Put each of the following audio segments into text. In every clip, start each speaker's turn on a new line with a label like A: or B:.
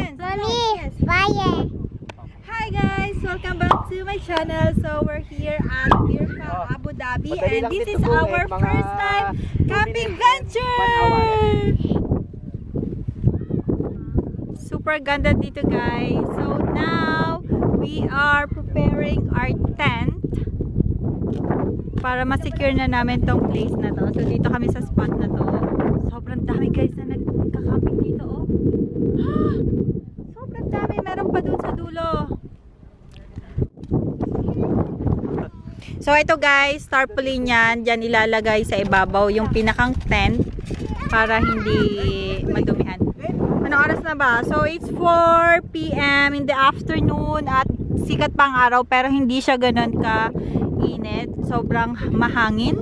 A: Yes.
B: Mommy,
A: Yes.
B: fire.
A: Hi guys, welcome back to my channel. So we're here at Mirfa Abu Dhabi and this is our first time camping venture. Super ganda dito guys. So now we are preparing our tent para ma-secure na namin tong place na to. So dito kami sa spot na to. Sobrang dami guys na nagka-camping dito oh. Sobrang dami, meron pa dun sa dulo. So ito guys, tarpaulin yan, dyan ilalagay sa ibabaw yung pinakang tent para hindi madumihan. Anong oras na ba? So it's 4 PM in the afternoon at sikat pang araw pero hindi siya ganun ka init. Sobrang mahangin.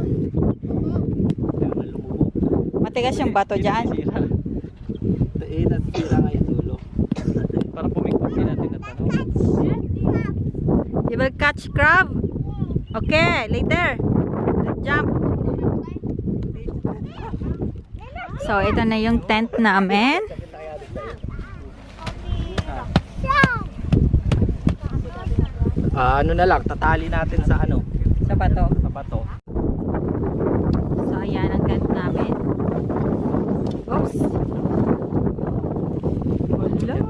A: Matigas yung bato dyan.
C: Para pumikpagin natin na tanong.
A: You will catch crab? Okay, later. Let's jump. So, ito na yung tent namin.
C: Ano na lang, tatali natin sa ano?
A: Sa bato.
C: Sa bato.
A: So, ayan ang tent namin. Oops. Hello.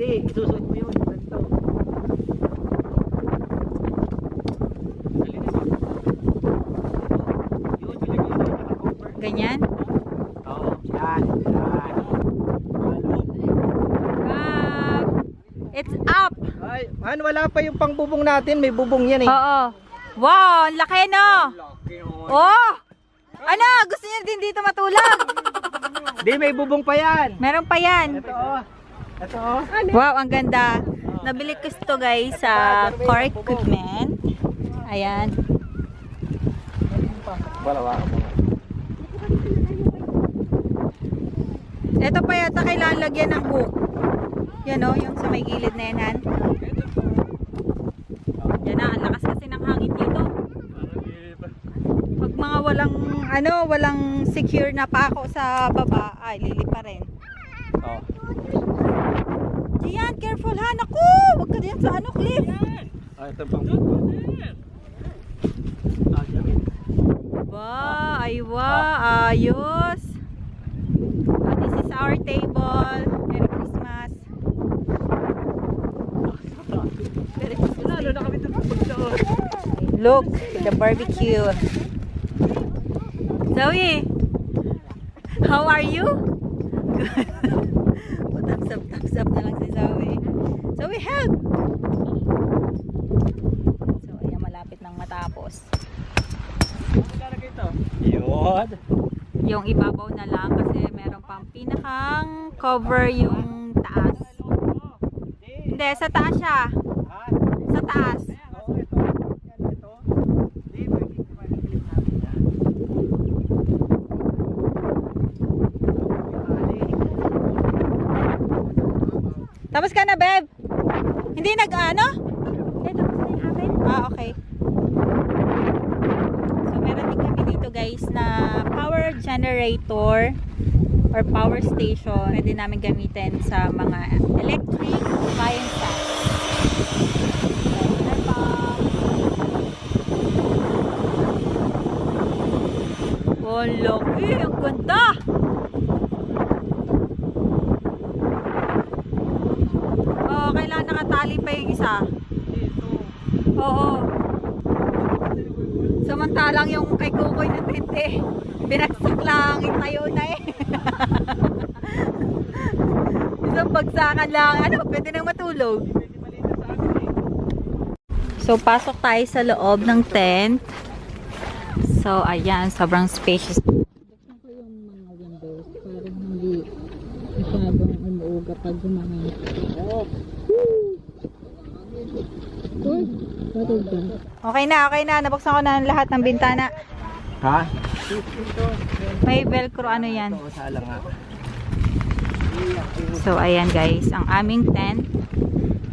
C: Isusuot mo yun. Ganito.
A: Ganyan?
C: Oo. Yan.
A: It's up!
C: Ay, man, wala pa yung pangbubong natin. May bubong yan eh.
A: Oo. Wow, ang laki no? Oh! Ano? Gusto niyo din dito matulog?
C: Di, may bubong pa yan.
A: Meron pa yan.
C: Ito oh. Ito oh.
A: Wow, ang ganda. Nabili ko ito guys sa car equipment. Ayan.
C: Wala.
A: Ito pa yata kailangan lagyan ng hook. Yan o, yung sa may gilid na yan. Yan na, ang lakas kasi ng hangin dito. Pag mga walang secure na pako sa baba, ay lilipa rin.
C: Oh.
A: Diyan, careful ha. Naku! Huwag ka diyan sa cliff.
C: Ah, ito pang
A: ayos. This is our table. Merry Christmas. Merry Christmas.
C: Lalo na kami doon.
A: Look, the barbecue. Zoe, how are you? Good. Thumbs up na lang si Zoe. Zoe, help! So, ayan, malapit nang matapos.
C: Yun.
A: Yung ibabaw na lang kasi meron pang pinakang cover yung taas. Hindi, sa taas siya. Sa taas. Tapos ka na, Beb? Hindi nag-ano? Tapos na yung akin? Ah, okay. So, meron din kami dito guys na power generator or power station. Pwede namin gamitin sa mga electric appliances. Oh, laki! Ang ganda! Kailangan nakatali pa yung isa. Oo. Samantalang yung kay Kukoy na tente, binagsak lang, itayo na eh. Isang bagsakan lang, pwede nang matulog. So, pasok tayo sa loob ng tent. So, ayan, sobrang spacious. Buksan ko yung mga windows para hindi masyadong umuuga pag gumahangin. Oh. Uy, Okay na, okay na. Nabuksan ko na lahat ng bintana.
C: Ha?
A: May velcro, ano yan?
C: Oo, sala nga.
A: So, ayan guys, ang aming tent.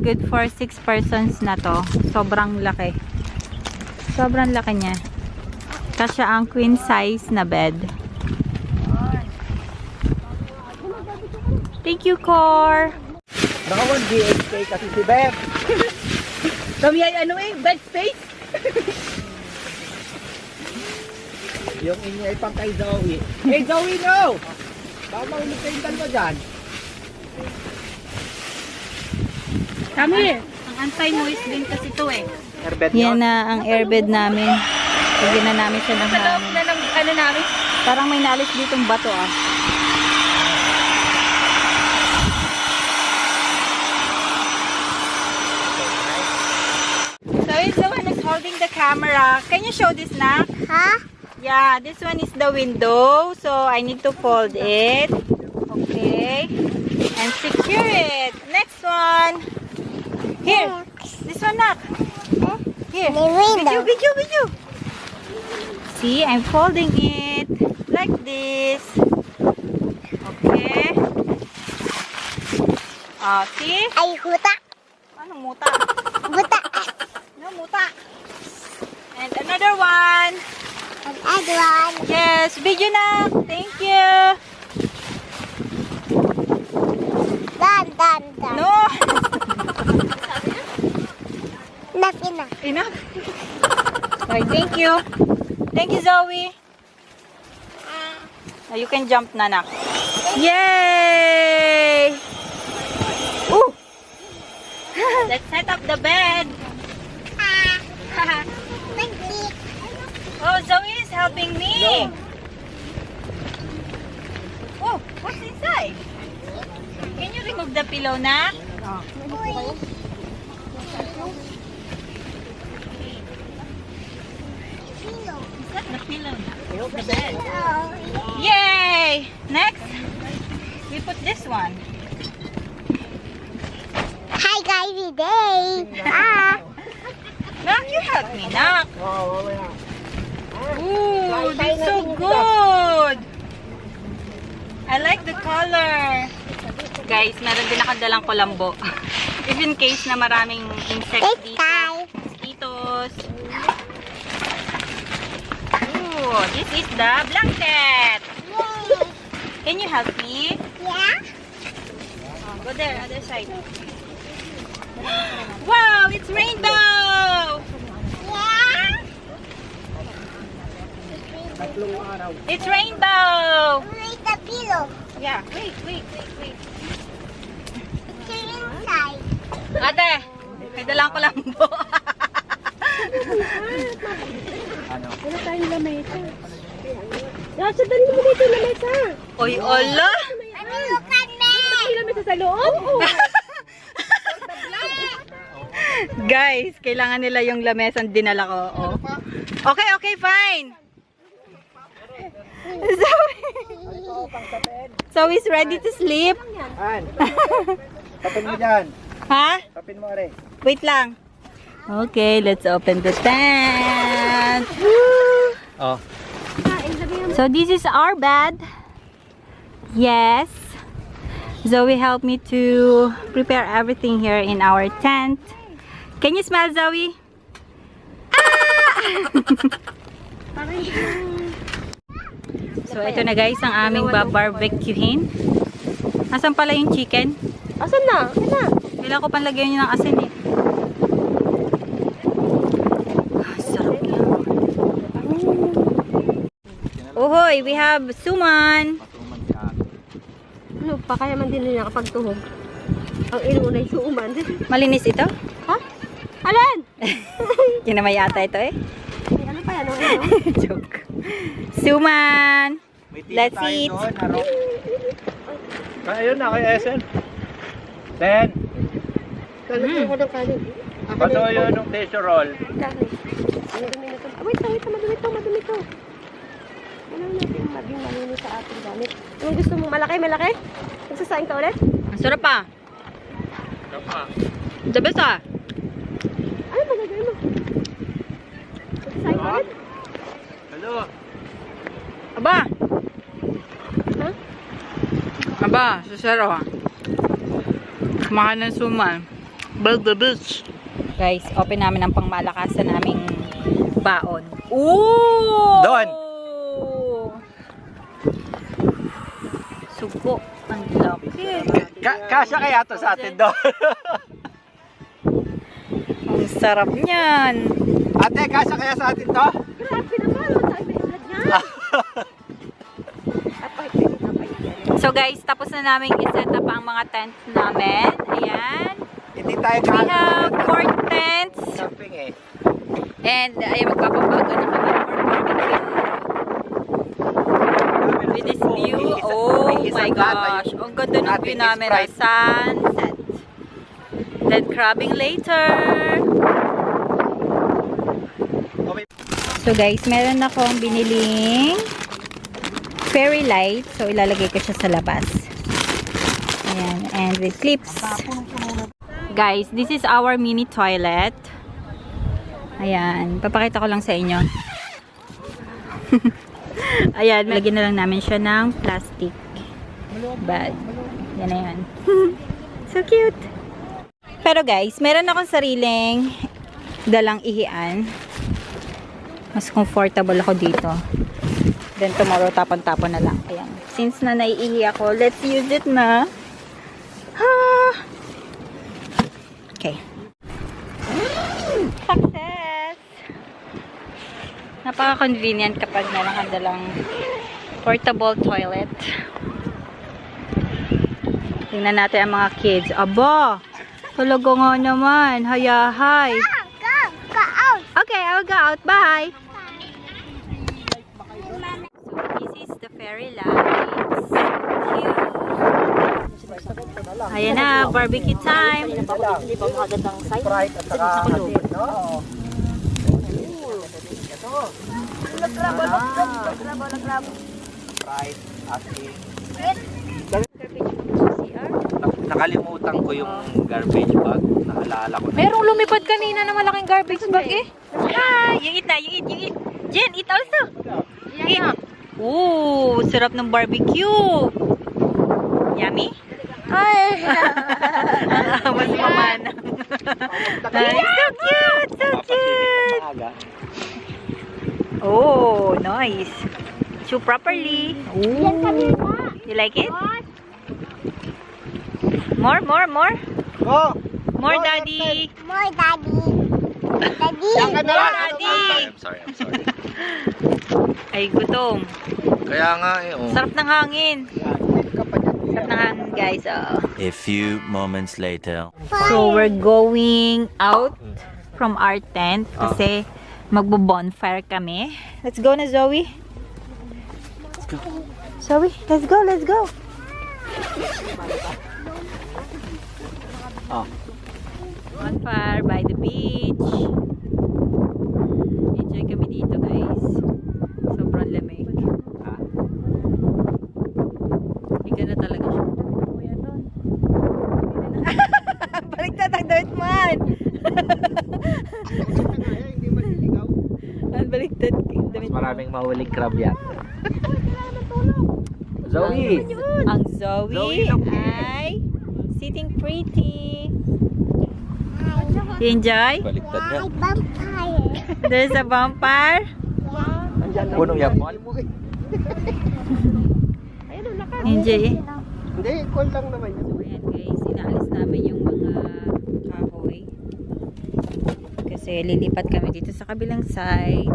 A: Good for 6 persons na to. Sobrang laki. Sobrang laki niya. Kasya ang queen size na bed. Thank you, Cor.
C: Naka 1 DHK kasi si Beb.
B: Kami ay ano eh, bed space.
C: Yung inyo ay pang kay Zoe. Hey Zoe, no! Baka mahulog kayong dalawa dyan.
B: Kami.
A: Ang anti-moist din kasi to eh.
C: Airbed
A: Yan na ang airbed namin. Lagyan na namin siya ng
B: Sa loob
A: hangin.
B: na ng ano namin.
A: Parang may nalis ditong bato ah. So it's the one that's holding the camera. Can you show this, Nak?
D: Huh?
A: Yeah, this one is the window. So I need to fold it. Okay. And secure it. Next one. Here. This one, Nak. Here.
D: The window.
A: Video. See, I'm folding it like this. Okay. See?
D: Ay, huta.
A: Ano muta?
D: Buta.
A: No muta. And another one.
D: Another one.
A: Yes, video na. Thank you.
D: Done.
A: No.
D: Enough.
A: Enough. Okay, thank you. Thank you, Zoe. Now you can jump na, Nak. Yay! Ooh! Let's set up the bed. Oh, Zoe is helping me. Oh, what's inside? Can you remove the pillow, Nak? Is that the pillow, Nak? The bed. Yay! Next, we put this one.
D: Hi, guys. Today.
A: Nak, you help me, Nak.
C: Oo, mamaya.
A: Ooh, this is so good. I like the color. Guys, meron din akong dalang kulambo. If in case na maraming insects
D: Let's
A: dito.
D: try.
A: Mosquitoes. Ooh, this is the blanket. Can you help me?
D: Yeah?
A: Oh, go there, other side. Wow, it's rainbow!
D: Yeah?
C: Tatlong araw.
A: It's rainbow!
D: Where's the pillow?
A: Yeah, wait.
D: It's inside.
A: Ate, may dalang kulambo.
C: Ano?
B: Wala tayong lamesa. Nasa dali mo dito yung lamesa.
A: Oy, ala!
D: Ano look at me?
B: May lamesa sa loob? Oo.
A: Guys, kailangan nila yung lamesang dinala ko. Oh. Okay, fine. So he's ready to sleep.
C: An? Tapin mo dyan.
A: Ha?
C: Tapin mo, are.
A: Wait lang. Okay, let's open the tent. Woo!
C: Oh.
A: So this is our bed. Yes. Zoe helped me to prepare everything here in our tent. Can you smell, Zoe? So ito na guys ang aming babarbecuehin. Asan pala yung chicken?
B: Asan na?
A: Kailangan ko pang lagyan nyo ng asin eh. Sarap yan. Uhoy, we have suman.
B: Ano pa kaya man din nila kapag tuhog? Ang inunay suuman.
A: Malinis ito?
B: Ha? Alan?
A: Kinamay ata ito eh.
B: Ay, ano pa yan? Ano?
A: Joke. Suman.
C: May tito
A: Let's
C: tayo
A: eat.
C: doon, harap. Ayun na, kay Esen. Ten.
B: Kalagyan ko ng kanin.
C: Bato yun ng tissue roll.
B: Dami. Madumi na ito. Wait, madumi to. Ano natin maging malinis sa ating gamit? Anong gusto mo? Malaki? Magsasaing ka ulit?
A: Ang sarap pa.
C: Kapa.
A: The best ah.
B: Ano magagawin mo?
C: Hello.
A: Aba!
B: Huh?
A: Aba, susero. Makain ng suman. Build the beach. Guys, open namin ang pangmalakasan naming baon. Ooh!
C: Doon!
A: Sugo. Ang laki.
C: Kasya kaya to sa atin doon.
A: Ang sarap niyan.
C: Ate, kasya kaya sa atin to?
B: Grabe naman. Ang may blood niya.
A: So guys, tapos na namin i-set up ang mga tent namin. Ayan.
C: Hindi tayo
A: We have 4 tents.
C: camping eh.
A: And ay magpapabago na kami for barbecue. With this view, oh my gosh. Ang ganda ng view namin ay sunset. Then crabbing later. So guys, meron akong biniling fairy light. So ilalagay ko siya sa labas. Ayan, and with clips. Guys, this is our mini toilet. Ayan, papakita ko lang sa inyo. Ayan, lagyan na lang namin siya ng plastic bag. Yan na yan. So cute! Pero guys, meron akong sariling dalang ihian. Mas comfortable ako dito. Then tomorrow, tapon-tapon na lang. Ayan. Since na naiihi ako, let's use it na. Okay. Success! Napaka-convenient kapag dalang portable toilet. Tingnan natin ang mga kids. Aba! Talaga nga naman. Hayahay.
D: Go out.
A: Okay, I'll go out. Bye! So, this is the fairy lights. Cute. Ayan na, barbecue time.
B: Hindi pa magandang size.
C: Sprite at saka no? Sprite, asin. Nakalimutan ko yung garbage bag. Naalala ko.
A: Merong lumipad kanina na malaking garbage bag eh. Hi! You eat na, you eat, you eat. Jen, eat also. Eat. Ooh, sarap ng barbecue. Yummy? Ay! Mas mamana. So cute! So cute! Oh, nice. Chew properly. Ooh. You like it? More, more, more.
C: Go!
A: More, daddy.
D: More, daddy. Daddy.
A: More, daddy.
C: I'm sorry.
A: Ay, gutom.
C: Kaya nga eh. Oh.
A: Sarap ng hangin. Sarap ng hangin, guys. Oh.
E: A few moments later.
A: So, we're going out from our tent kasi magbo-bonfire kami. Let's go na, Zoe. Let's go. Zoe, let's go, let's go.
C: Oh.
A: Bonfire by the beach. Enjoy kami dito, guys. Sobrang lamig. Higa na talaga siya. Kuya doon. Baliktad ang dirt man.
C: Hindi maliligaw.
A: Ang baliktad.
C: Mas maraming mahuling crab yan. Zoe!
A: Ang Zoe
C: Zoe, look.
A: ay sitting pretty. You enjoy?
C: Baliktad
D: Ay, vampire.
A: There's a vampire.
C: Puno yan. Mahal mo eh.
A: Enjoy.
C: Hindi, call lang naman yun.
A: So, ayan guys, inaalis namin yung mga kahoy. Kasi lilipat kami dito sa kabilang side.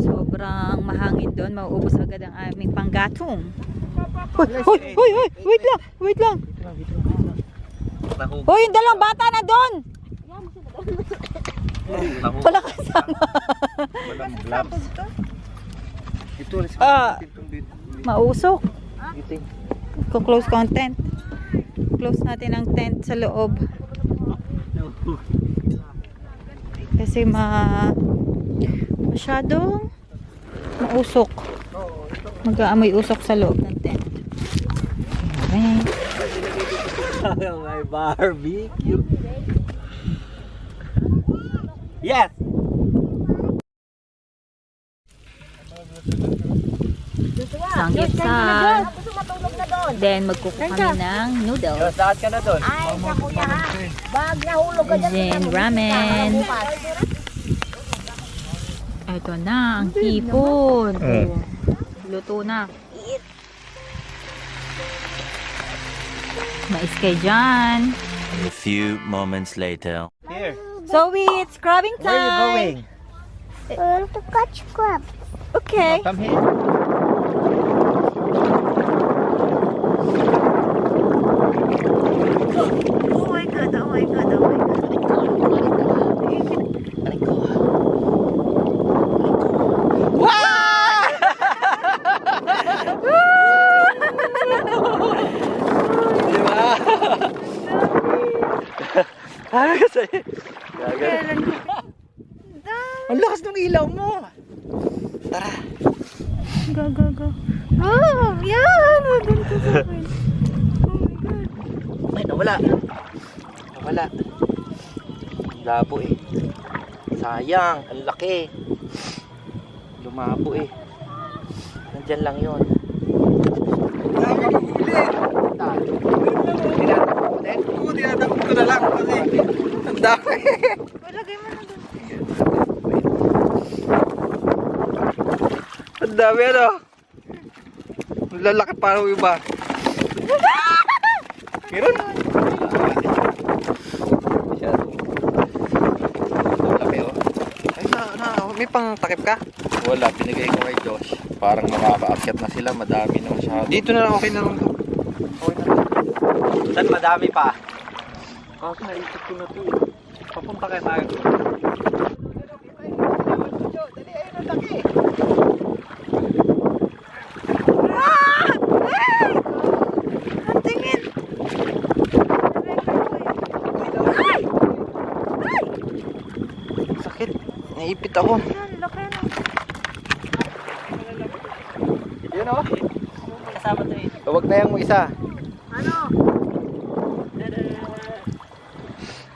A: Sobrang mahangin doon. Mauubos agad ang aming panggatong. Hoy! Wait lang! Hoy, yung dalang bata na doon! Wala kasama.
C: Walang gloves. Ito,
A: Mausok. Close ko ang tent. Close natin ang tent sa loob. Kasi masyadong mausok. Mag-aamoy usok sa loob ng tent. Okay.
C: May barbecue. Yes!
A: Samgyupsal.
B: Gusto matulog na doon.
A: Then, magkukuha kami ng noodles.
C: Saan ka na doon?
B: Ay, sa kuya ha. Bag nahulog ka dyan.
A: Then, ramen. Ito na, ang hipon. Oh, luto na. Mais kay dyan.
E: A few moments later.
C: Here.
A: So, it's crabbing time.
C: Where are you going?
D: I want to catch crab.
A: Okay.
C: Come here.
A: Oh my God, oh my God, oh my God.
C: Ano ka sa'yo? Ang lakas ng ilaw mo. Tara.
A: Go, go, go. Oh, yan! Maganda sa akin. Oh my God.
C: Ay, nawala. Nawala. Ang labo eh. Sayang, ang laki. Lumabo eh. Nandyan lang yun. Tinatakot ko na lang kasi ang dami.
A: Lagay mo na doon.
C: Ang dami ano. Ang lalaki parang iba. Meron? Laki oh. Ay, may pang takip ka? Wala, binigay ko kay Josh. Parang makakaakyat na sila, madami na masyado. Dito na lang, okay na lang to. Okay na lang. Saan madami pa? Kasi naisip ko na to. Papunta kayo tayo. Dali, ayun ang laki.
A: Ang tingin.
C: Sakit. Naipit ako.
A: Yan, laki na.
C: Yun o.
A: Kasama to eh.
C: Huwag na yung isa.
A: Ano?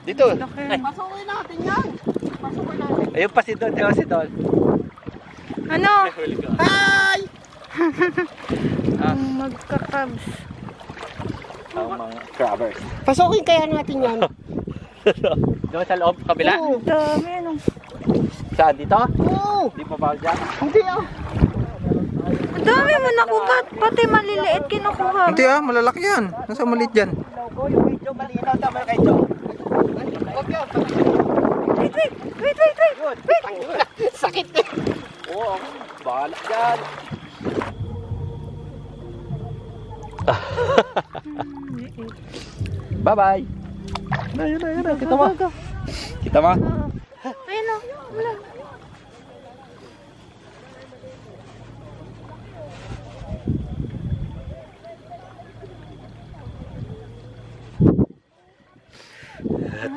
C: Dito.
B: Pasukin natin yan. Pasukin natin.
C: Ayun pa si Don. Ayun si Don.
A: Ano?
C: Hi!
A: Magkakabs.
C: Ang mga crabbers.
B: Pasukin kaya natin yan.
C: Doon sa loob, kabila?
B: Oo.
A: Dami ano.
C: Saan? Dito?
B: Oo.
C: Di pa ba dyan?
B: Hindi ah.
A: Ang dami mo nakuha. Pati maliliit kinukuha.
C: Hindi ah, malalaki yan. Nasa maliit dyan. Yung video malinaw naman kay Joe.
A: Wait, wait, wait, wait, wait.
B: Wait. Sakit eh.
C: Oo, bahala dyan. Bye-bye. Ayun na. Kita mo? Kita mo?
A: Ayun o. Wala.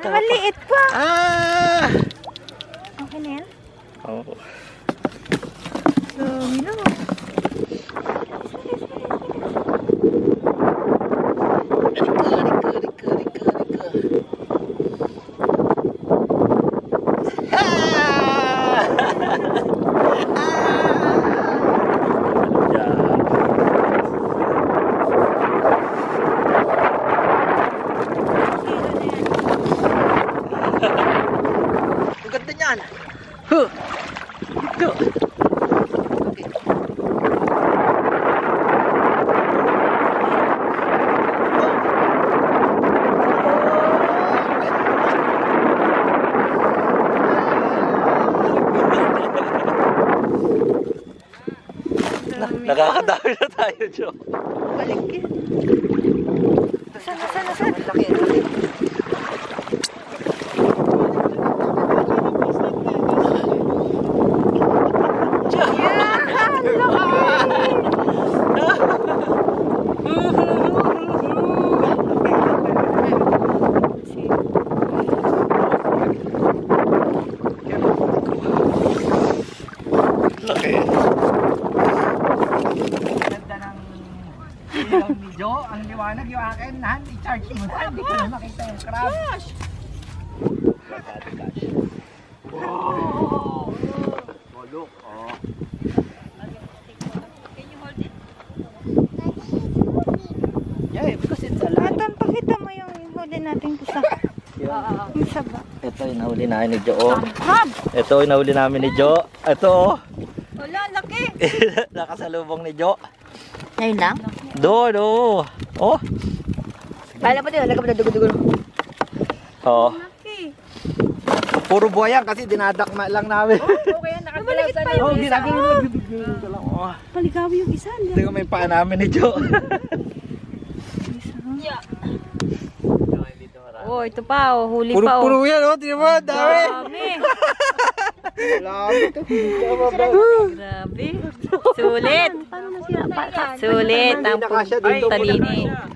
A: Maliit pa.
C: Ah!
A: Okay na yan?
C: Oo.
A: Dami na.
C: Ang ganda niyan. Huh. Ito. Nakakadami na tayo, Joe.
A: Balik yun. Sana, sana, sana.
C: Laki, laki. Laki. Ganda ng ilaw ni Joe. Ang liwanag yung akin. Hand, i-charge mo na. Hindi ko na makita yung crab. Gosh! Ito yung nahuli namin ni Jo. Oh.
A: Crab!
C: Ito yung nahuli namin ni Jo. Ito.
A: Wala, laki!
C: Nakasalubong ni Jo.
B: Ngayon lang?
C: Do. Oh.
B: Kala mo din, lagam na dugo-dugo.
C: Oh.
A: Laki!
C: Puro buhayan kasi dinadakma lang namin.
A: Okay, nakagalaw pa yung isa.
C: Oh.
B: Paligawi yung isa.
C: Ito yung may paa namin ni Jo.
A: Oh, ito pa, oh, huli pa, oh.
C: Puro yan, oh. Tingnan mo, dami.
A: Grabe. Sulit.
B: Paano na sila?
A: Sulit ang talini.
C: Yan.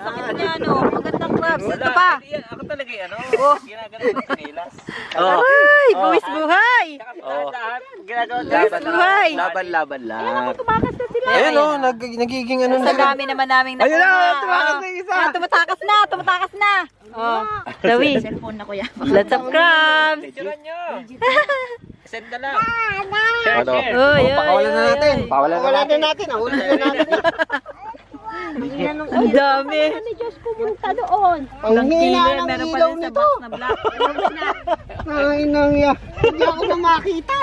A: Sakit niya, ano. Magandang crabs. Ito pa.
C: Ako talaga yan,
A: Oh.
C: ginagano ng kanilas. Oh.
A: Ay, buwis buhay.
C: Oh. Laban lang.
B: Tumakas na sila.
C: Ayun, oh. Nagiging ano
A: Sa dami naman naming nakuha.
C: Ayun na, tumakas na yung isa.
A: Ah, tumatakas na. Oh, Dawi.
B: Cellphone na kuya.
A: Lots of crabs.
C: Send na lang.
A: Ano?
C: Pakawalan na natin. Pakawalan na natin. Ahuli na natin.
A: Ang dami.
B: Ni Diyos pumunta doon.
A: Ang hina ng ilaw nito. Na black.
F: Ay, nangya. Hindi ako na makita.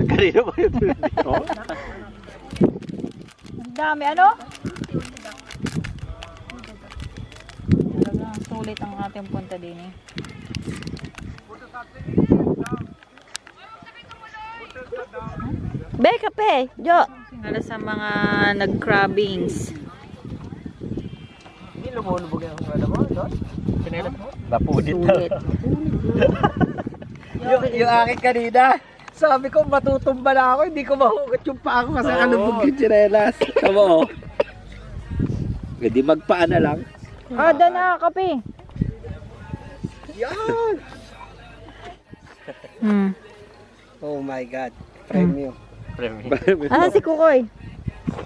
C: Kanina ba yun dito?
A: Ang dami, ano? Talagang sulit ang ating punta din eh.
B: Be, kape. Jo.
A: Para sa mga nag-crabbings.
C: Hindi lumulubog yung ano mo, no? Pinelat mo? Napudit na. yung akin kanina, sabi ko matutumba na ako, hindi ko mahugot yung paa ko kasi kalubog yung chinelas. Tama mo? Hindi magpaa na lang.
A: Ada na, kape.
F: Yan! Oh my God. Premium.
A: Ano si Kukoy?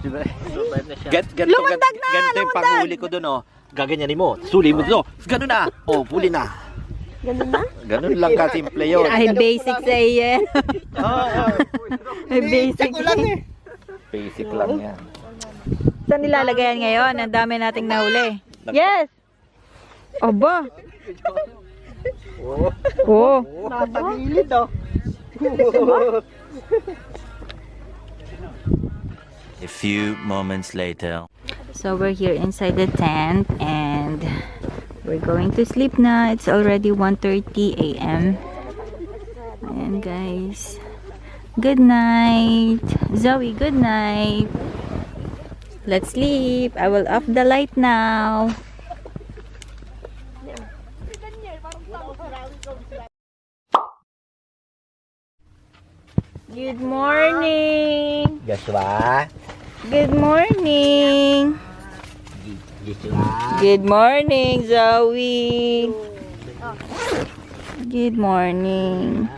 A: Lumundag na!
C: Ganito yung panghuli ko dun, oh. Gaganyanin mo, suli mo dun, ganun na. Oh, huli na.
B: Ganun na?
C: Ganun lang kasimple yun.
A: Ay, basic sa iyan. Ay, basic.
C: Basic lang yan.
A: Saan nilalagay yan ngayon? Ang dami nating nahuli. Yes! Aba! Oh!
F: Nasa gilid, oh.
E: A few moments later.
A: So we're here inside the tent and we're going to sleep na. It's already 1:30 a.m. Ayan guys. Good night. Zoe, good night. Let's sleep. I will off the light now. Good morning.
C: Joshua.
A: Good morning. Good morning, Zoe. Good morning.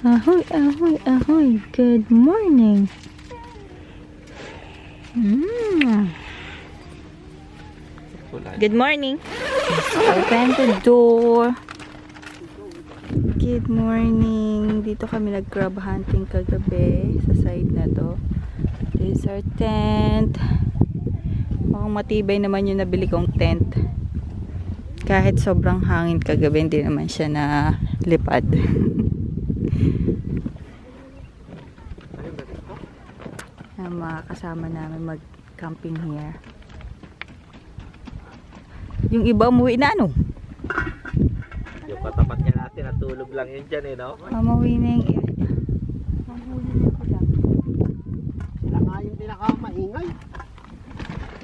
A: Ahoy, ahoy, ahoy. Good morning. Good morning. Open the door. Good morning. Dito kami nag-crab hunting kagabi sa side na to. This is our tent. Mukhang matibay naman yung nabili kong tent. Kahit sobrang hangin kagabi, hindi naman siya na lipad. Ang mga kasama namin mag-camping here. Yung iba umuwi na ano?
C: Yung katapat niya natin, natulog lang yun dyan eh, no?
A: Umuwi na yung iba.
F: Sila nga yung pinakamaingay.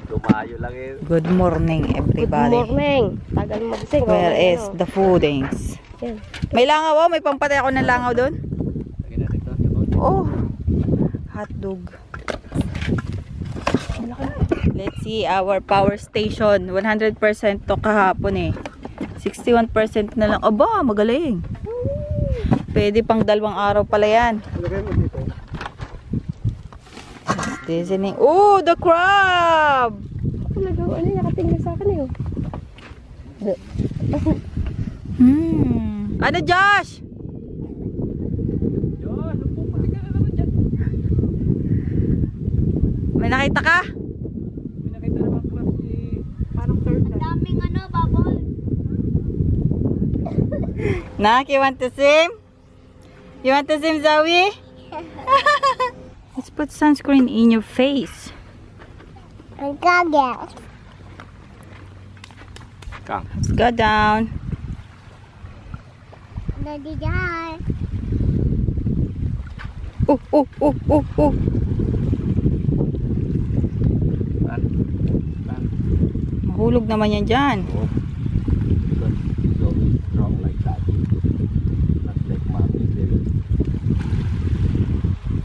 C: Lumayo lang yun.
A: Good morning everybody.
B: Good morning. Tagal magising.
A: Where is the foodings?
B: Yan.
A: May langaw oh, may pampatay ako ng langaw doon.
C: Lagyan natin ito.
A: Oh, hotdog. Let's see our power station. 100% to kahapon eh. 61% na lang. Aba, magaling. Pwede pang 2 araw pala yan. Seasoning. Oh, the crab!
B: Nagawa niya, nakatingin sa akin eh.
A: Ano, Josh? May nakita ka?
D: Daming ano, bubble.
A: Nak, you want to swim? You want to swim, Zoe? Let's put sunscreen in your face.
D: And goggles.
C: Come.
A: Let's go down.
D: Daddy die.
A: Oh, oh, oh, oh, oh. Mahulog naman yan dyan.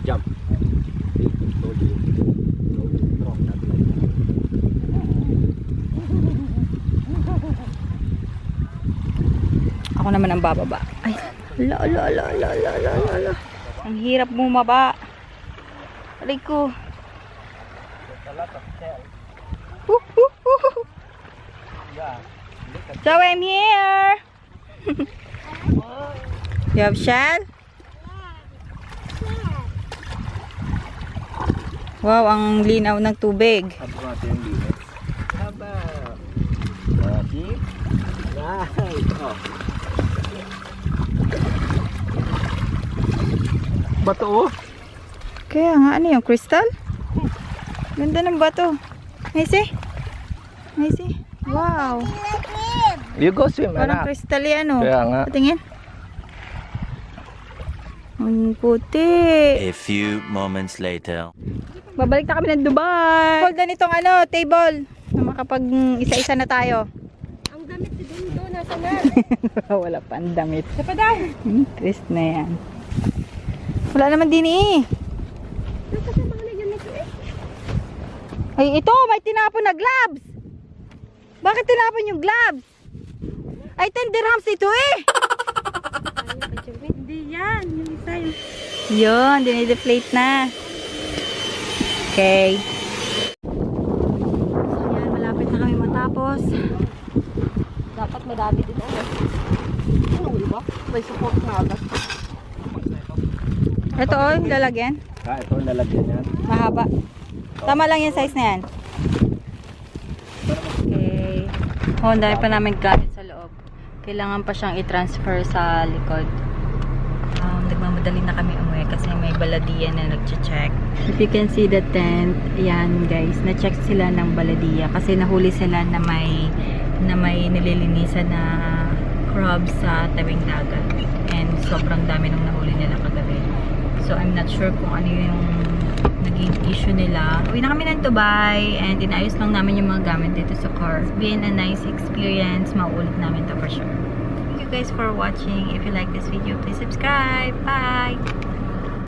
C: Jump.
A: Ako naman ang bababa. Ay, la. Ang hirap bumaba. Aray ko. So I'm here. You have shell? Wow, ang linaw ng tubig.
C: Bato oh.
A: Kaya nga, ano yung crystal? Ganda ng bato. Nice eh. Wow.
C: You go swim,
A: Parang
C: anak.
A: crystal yan, oh.
C: Kaya nga.
A: Patingin. Ang puti.
E: A few moments later.
A: Babalik na kami ng Dubai. Hold na nitong ano, table. Na makapag isa-isa na tayo.
B: Ang damit si Dindo, nasa na?
A: Wala pa ang damit.
B: Siya pa daw.
A: Interest na yan. Wala naman din eh.
B: Nasa siya mga nagyan nito eh.
A: Ay, ito, may tinapon na gloves. Bakit tinapon yung gloves? Ay, 10 dirhams ito eh.
B: Hindi yan. Yung isa yung...
A: Yun, dinideflate na. Okay. So, yan, malapit na kami matapos.
B: Dapat madami din ano. Ano ba? May support na agad.
A: Ito, oh, lalagyan.
C: Ito nalagyan yan.
A: Mahaba. Tama lang yung size na yan. Okay. Oh, dahil pa namin gamit sa loob. Kailangan pa siyang i-transfer sa likod. Nagmamadali na kami umuwi kasi may baladiya na nag-check. If you can see the tent, ayan guys, na-check sila ng baladiya kasi nahuli sila na may nililinisan na crabs sa tabing dagat. And sobrang dami nung nahuli nila kagabi. So I'm not sure kung ano yung naging issue nila. Uwi na kami ng Dubai and inayos lang namin yung mga gamit dito sa car. It's been a nice experience. Mauulit namin to for sure. Thank you guys for watching. If you like this video, please subscribe. Bye!